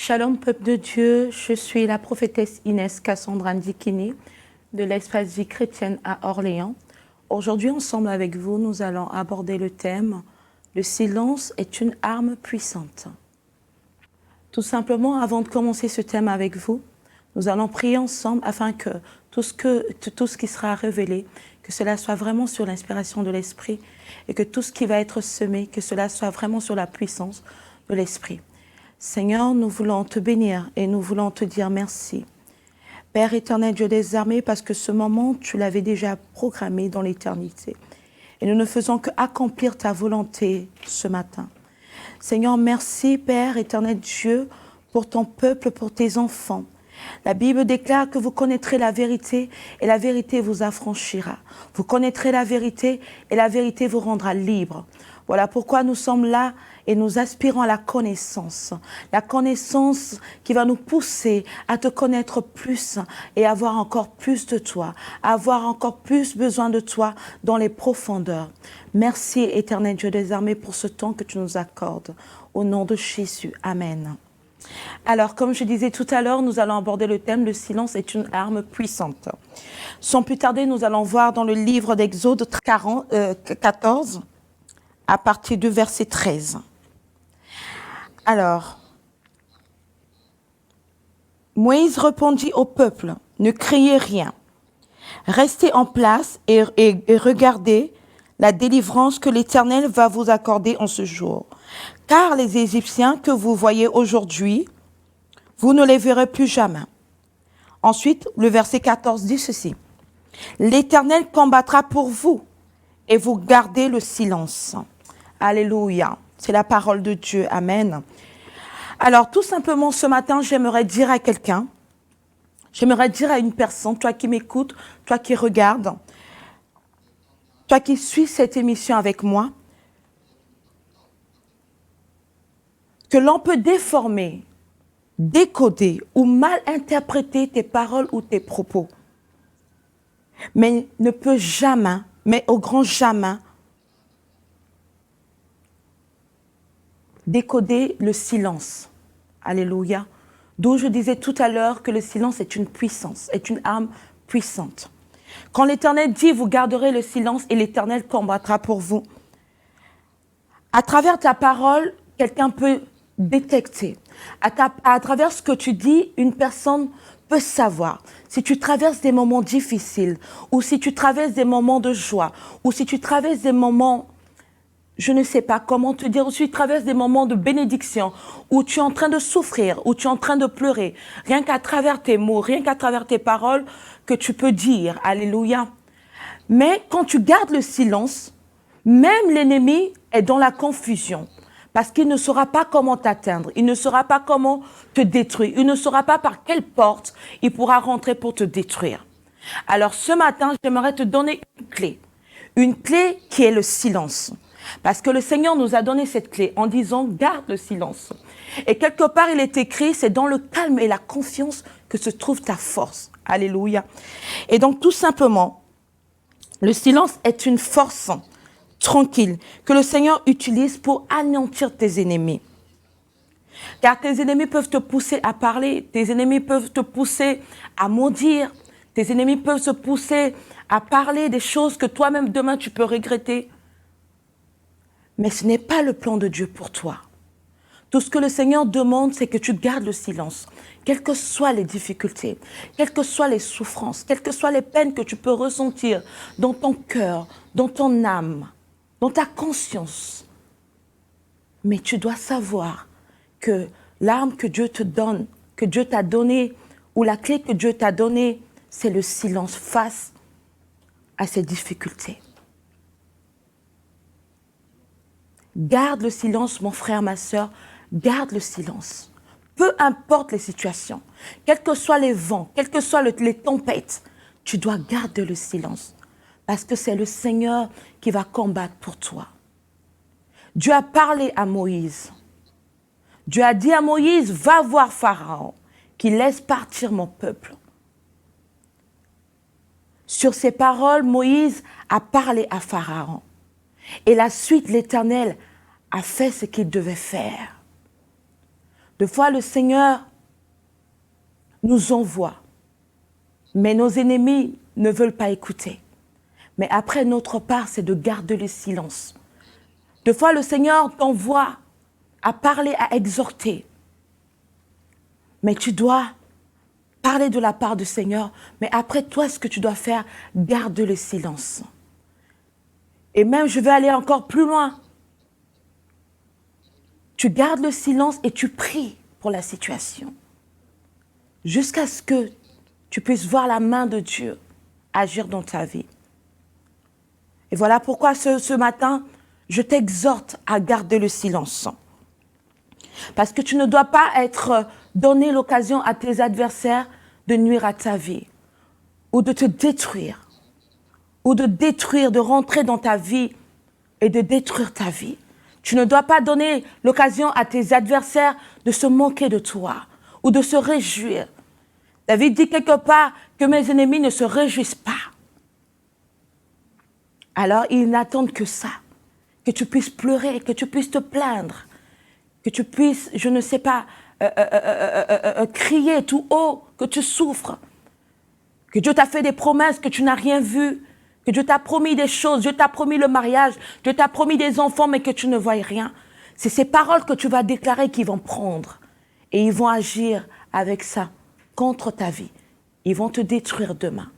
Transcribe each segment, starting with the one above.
Shalom, peuple de Dieu, je suis la prophétesse Inès Cassandra Ndikini de l'Espace Vie Chrétienne à Orléans. Aujourd'hui, ensemble avec vous, nous allons aborder le thème « Le silence est une arme puissante ». Tout simplement, avant de commencer ce thème avec vous, nous allons prier ensemble afin que tout ce qui sera révélé, que cela soit vraiment sur l'inspiration de l'Esprit et que tout ce qui va être semé, que cela soit vraiment sur la puissance de l'Esprit. Seigneur, nous voulons te bénir et nous voulons te dire merci. Père éternel, Dieu des armées, parce que ce moment, tu l'avais déjà programmé dans l'éternité. Et nous ne faisons qu'accomplir ta volonté ce matin. Seigneur, merci Père éternel Dieu pour ton peuple, pour tes enfants. La Bible déclare que vous connaîtrez la vérité et la vérité vous affranchira. Vous connaîtrez la vérité et la vérité vous rendra libre. Voilà pourquoi nous sommes là et nous aspirons à la connaissance qui va nous pousser à te connaître plus et avoir encore plus de toi, avoir encore plus besoin de toi dans les profondeurs. Merci éternel Dieu des armées pour ce temps que tu nous accordes. Au nom de Jésus, Amen. Alors, comme je disais tout à l'heure, nous allons aborder le thème « Le silence est une arme puissante ». Sans plus tarder, nous allons voir dans le livre d'Exode 14, à partir du verset 13. Alors, Moïse répondit au peuple, « Ne criez rien, restez en place et regardez la délivrance que l'Éternel va vous accorder en ce jour. Car les Égyptiens que vous voyez aujourd'hui, vous ne les verrez plus jamais. » Ensuite, le verset 14 dit ceci. « L'Éternel combattra pour vous et vous gardez le silence. » Alléluia. C'est la parole de Dieu. Amen. Alors, tout simplement, ce matin, j'aimerais dire à quelqu'un, j'aimerais dire à une personne, toi qui m'écoutes, toi qui regardes, toi qui suis cette émission avec moi, que l'on peut déformer, décoder ou mal interpréter tes paroles ou tes propos, mais ne peut jamais, mais au grand jamais, décoder le silence. Alléluia. D'où je disais tout à l'heure que le silence est une puissance, est une arme puissante. Quand l'Éternel dit, vous garderez le silence et l'Éternel combattra pour vous. À travers ta parole, quelqu'un peut détecter. À travers ce que tu dis, une personne peut savoir. Si tu traverses des moments difficiles, ou si tu traverses des moments de joie, ou si tu traverses des moments, je ne sais pas comment te dire, ou si tu traverses des moments de bénédiction, où tu es en train de souffrir, où tu es en train de pleurer, rien qu'à travers tes mots, rien qu'à travers tes paroles, que tu peux dire, alléluia. Mais quand tu gardes le silence, même l'ennemi est dans la confusion. Parce qu'il ne saura pas comment t'atteindre, il ne saura pas comment te détruire, il ne saura pas par quelle porte il pourra rentrer pour te détruire. Alors ce matin, j'aimerais te donner une clé qui est le silence. Parce que le Seigneur nous a donné cette clé en disant « garde le silence ». Et quelque part, il est écrit, c'est dans le calme et la confiance que se trouve ta force. Alléluia. Et donc tout simplement, le silence est une force tranquille que le Seigneur utilise pour anéantir tes ennemis. Car tes ennemis peuvent te pousser à parler, tes ennemis peuvent te pousser à maudire, tes ennemis peuvent se pousser à parler des choses que toi-même demain tu peux regretter. Mais ce n'est pas le plan de Dieu pour toi. Tout ce que le Seigneur demande, c'est que tu gardes le silence. Quelles que soient les difficultés, quelles que soient les souffrances, quelles que soient les peines que tu peux ressentir dans ton cœur, dans ton âme, dans ta conscience. Mais tu dois savoir que l'arme que Dieu te donne, que Dieu t'a donnée, ou la clé que Dieu t'a donnée, c'est le silence face à ces difficultés. Garde le silence, mon frère, ma sœur, garde le silence. Peu importe les situations, quels que soient les vents, quelles que soient les tempêtes, tu dois garder le silence. Parce que c'est le Seigneur qui va combattre pour toi. Dieu a parlé à Moïse. Dieu a dit à Moïse, va voir Pharaon, qu'il laisse partir mon peuple. Sur ces paroles, Moïse a parlé à Pharaon. Et la suite, l'Éternel a fait ce qu'il devait faire. Des fois, le Seigneur nous envoie, mais nos ennemis ne veulent pas écouter. Mais après, notre part, c'est de garder le silence. Des fois, le Seigneur t'envoie à parler, à exhorter. Mais tu dois parler de la part du Seigneur. Mais après, toi, ce que tu dois faire, garde le silence. Et même, je vais aller encore plus loin. Tu gardes le silence et tu pries pour la situation. Jusqu'à ce que tu puisses voir la main de Dieu agir dans ta vie. Et voilà pourquoi ce matin, je t'exhorte à garder le silence. Parce que tu ne dois pas donner l'occasion à tes adversaires de nuire à ta vie, ou de te détruire, ou de rentrer dans ta vie et de détruire ta vie. Tu ne dois pas donner l'occasion à tes adversaires de se moquer de toi, ou de se réjouir. David dit quelque part que mes ennemis ne se réjouissent pas. Alors ils n'attendent que ça, que tu puisses pleurer, que tu puisses te plaindre, que tu puisses, je ne sais pas, crier tout haut, que tu souffres, que Dieu t'a fait des promesses que tu n'as rien vu, que Dieu t'a promis des choses, Dieu t'a promis le mariage, Dieu t'a promis des enfants, mais que tu ne vois rien. C'est ces paroles que tu vas déclarer qu'ils vont prendre et ils vont agir avec ça contre ta vie. Ils vont te détruire demain.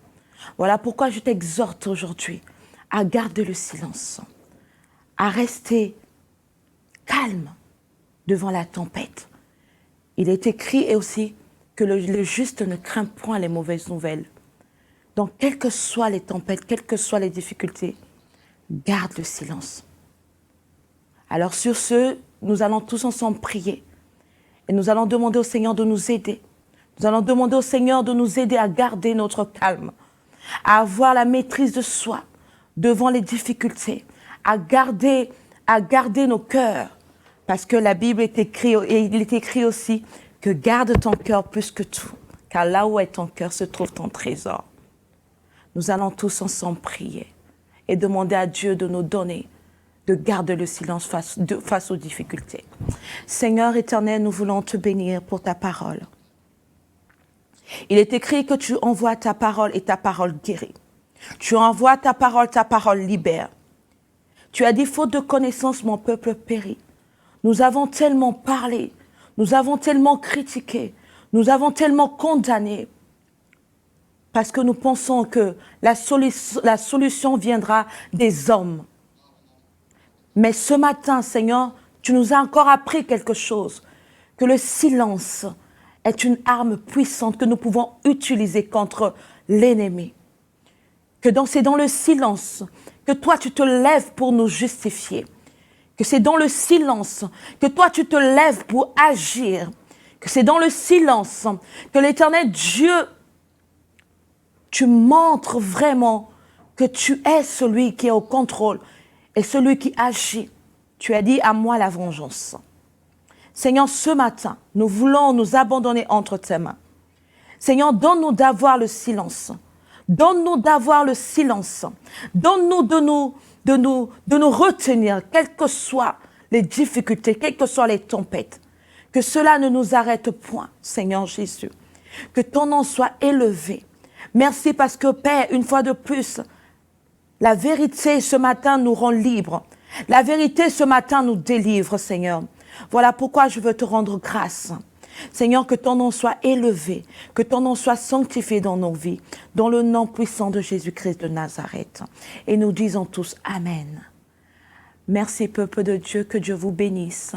Voilà pourquoi je t'exhorte aujourd'hui à garder le silence, à rester calme devant la tempête. Il est écrit aussi que le juste ne craint point les mauvaises nouvelles. Donc, quelles que soient les tempêtes, quelles que soient les difficultés, garde le silence. Alors sur ce, nous allons tous ensemble prier. Et nous allons demander au Seigneur de nous aider. Nous allons demander au Seigneur de nous aider à garder notre calme, à avoir la maîtrise de soi devant les difficultés, à garder nos cœurs. Parce que la Bible est écrite, et il est écrit aussi que garde ton cœur plus que tout, car là où est ton cœur se trouve ton trésor. Nous allons tous ensemble prier et demander à Dieu de nous donner, de garder le silence face aux difficultés. Seigneur éternel, nous voulons te bénir pour ta parole. Il est écrit que tu envoies ta parole et ta parole guérit. Tu envoies ta parole libère. Tu as dit, faute de connaissance, mon peuple périt. Nous avons tellement parlé, nous avons tellement critiqué, nous avons tellement condamné, parce que nous pensons que la solution viendra des hommes. Mais ce matin, Seigneur, tu nous as encore appris quelque chose, que le silence est une arme puissante que nous pouvons utiliser contre l'ennemi. Que c'est dans le silence que toi tu te lèves pour nous justifier. Que c'est dans le silence que toi tu te lèves pour agir. Que c'est dans le silence que l'Éternel Dieu, tu montres vraiment que tu es celui qui est au contrôle et celui qui agit. Tu as dit, à moi la vengeance. Seigneur, ce matin, nous voulons nous abandonner entre tes mains. Seigneur, donne-nous d'avoir le silence. Donne-nous d'avoir le silence. Donne-nous de nous retenir, quelles que soient les difficultés, quelles que soient les tempêtes. Que cela ne nous arrête point, Seigneur Jésus. Que ton nom soit élevé. Merci parce que, Père, une fois de plus, la vérité ce matin nous rend libres. La vérité ce matin nous délivre, Seigneur. Voilà pourquoi je veux te rendre grâce. Seigneur, que ton nom soit élevé, que ton nom soit sanctifié dans nos vies, dans le nom puissant de Jésus-Christ de Nazareth. Et nous disons tous Amen. Merci, peuple de Dieu, que Dieu vous bénisse.